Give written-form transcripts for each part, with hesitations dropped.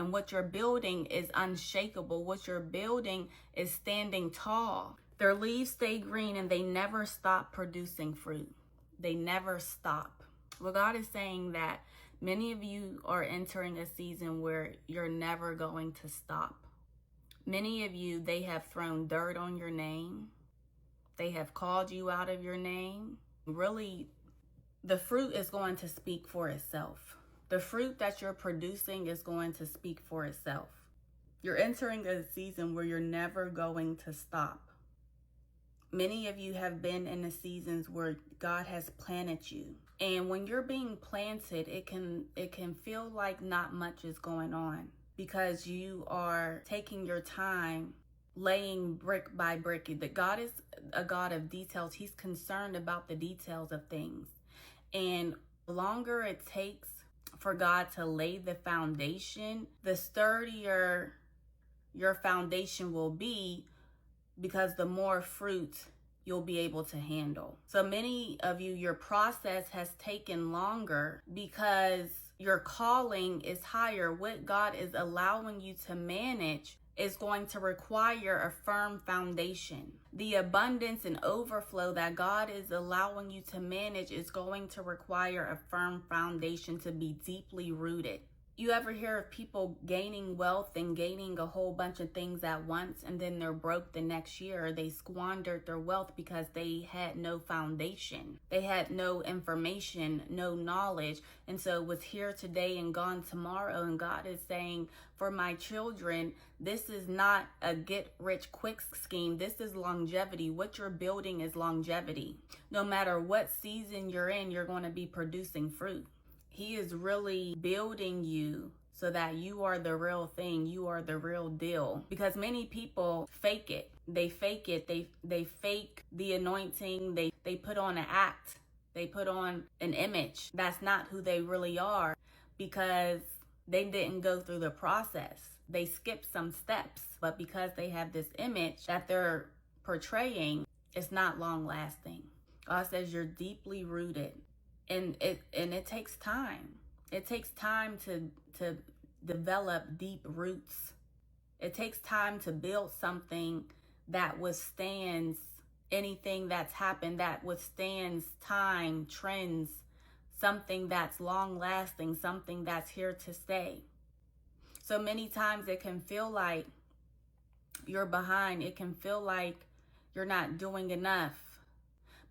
And what you're building is unshakable. What you're building is standing tall. Their leaves stay green and they never stop producing fruit. They never stop. Well, God is saying that many of you are entering a season where you're never going to stop. Many of you, they have thrown dirt on your name. They have called you out of your name. Really, the fruit is going to speak for itself. The fruit that you're producing is going to speak for itself. You're entering a season where you're never going to stop. Many of you have been in the seasons where God has planted you. And when you're being planted, it can feel like not much is going on because you are taking your time laying brick by brick. That God is a God of details. He's concerned about the details of things. And the longer it takes for God to lay the foundation, the sturdier your foundation will be, because the more fruit you'll be able to handle. So many of you, your process has taken longer because your calling is higher. What God is allowing you to manage is going to require a firm foundation. The abundance and overflow that God is allowing you to manage is going to require a firm foundation to be deeply rooted. You ever hear of people gaining wealth and gaining a whole bunch of things at once, and then they're broke the next year? They squandered their wealth because they had no foundation. They had no information, no knowledge, and so it was here today and gone tomorrow. And God is saying, for my children, this is not a get rich quick scheme. This is longevity. What you're building is longevity. No matter what season you're in, you're going to be producing fruit. He is really building you so that you are the real thing. You are the real deal. Because many people fake it. They fake it. They fake the anointing. They put on an act. They put on an image. That's not who they really are, because they didn't go through the process. They skipped some steps. But because they have this image that they're portraying, it's not long lasting. God says you're deeply rooted. And it takes time. It takes time to develop deep roots. It takes time to build something that withstands anything that's happened, that withstands time, trends, something that's long lasting, something that's here to stay. So many times it can feel like you're behind. It can feel like you're not doing enough.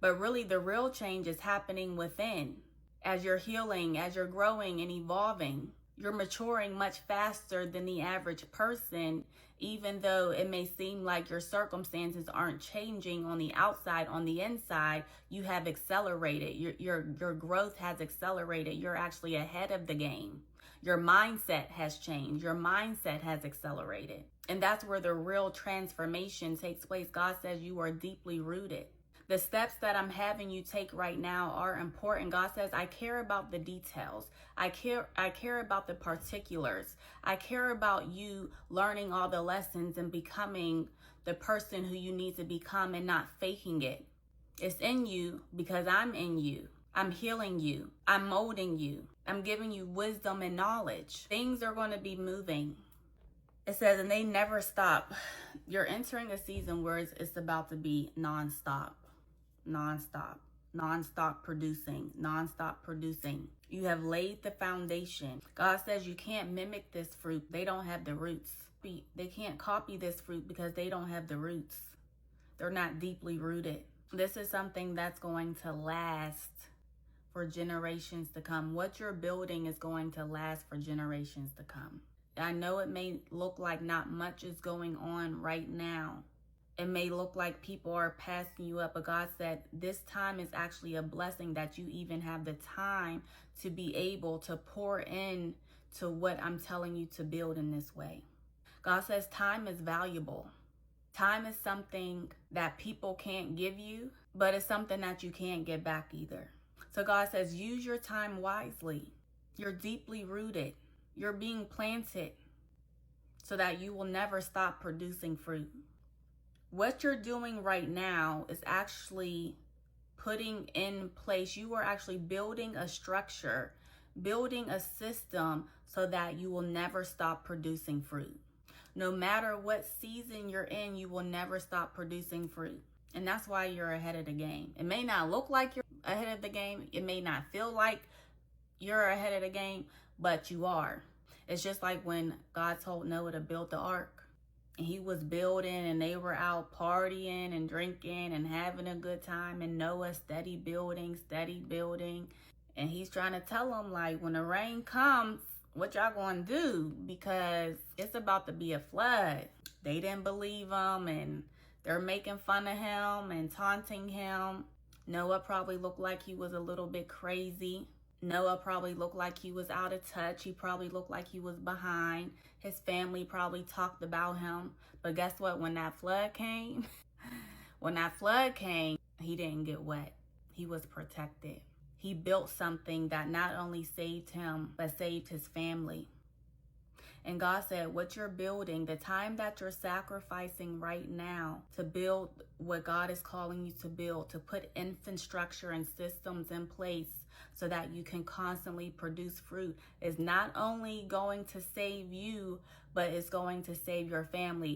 But really, the real change is happening within. As you're healing, as you're growing and evolving, you're maturing much faster than the average person, even though it may seem like your circumstances aren't changing on the outside. On the inside, you have accelerated. Your growth has accelerated. You're actually ahead of the game. Your mindset has changed. Your mindset has accelerated. And that's where the real transformation takes place. God says you are deeply rooted. The steps that I'm having you take right now are important. God says, I care about the details. I care about the particulars. I care about you learning all the lessons and becoming the person who you need to become and not faking it. It's in you because I'm in you. I'm healing you. I'm molding you. I'm giving you wisdom and knowledge. Things are going to be moving. It says, and they never stop. You're entering a season where it's about to be nonstop. Non-stop producing. You have laid the foundation. God says you can't mimic this fruit. They don't have the roots. They can't copy this fruit because they don't have the roots. They're not deeply rooted. This is something that's going to last for generations to come. What you're building is going to last for generations to come. I know it may look like not much is going on right now. It may look like people are passing you up, but God said this time is actually a blessing that you even have the time to be able to pour in to what I'm telling you to build in this way. God says time is valuable. Time is something that people can't give you, but it's something that you can't get back either. So God says use your time wisely. You're deeply rooted. You're being planted so that you will never stop producing fruit. What you're doing right now is actually putting in place. You are actually building a structure building a system so that you will never stop producing fruit. No matter what season you're in, you will never stop producing fruit. And that's why you're ahead of the game. It may not look like you're ahead of the game. It may not feel like you're ahead of the game, but you are. It's just like when God told Noah to build the ark. And he was building and they were out partying and drinking and having a good time. And Noah steady building. And he's trying to tell them, like, when the rain comes, what y'all gonna do? Because it's about to be a flood. They didn't believe him and they're making fun of him and taunting him. Noah probably looked like he was a little bit crazy. Noah probably looked like he was out of touch. He probably looked like he was behind. His family probably talked about him. But guess what? When that flood came, he didn't get wet. He was protected. He built something that not only saved him, but saved his family. And God said, what you're building, the time that you're sacrificing right now to build what God is calling you to build, to put infrastructure and systems in place so that you can constantly produce fruit, is not only going to save you, but it's going to save your family.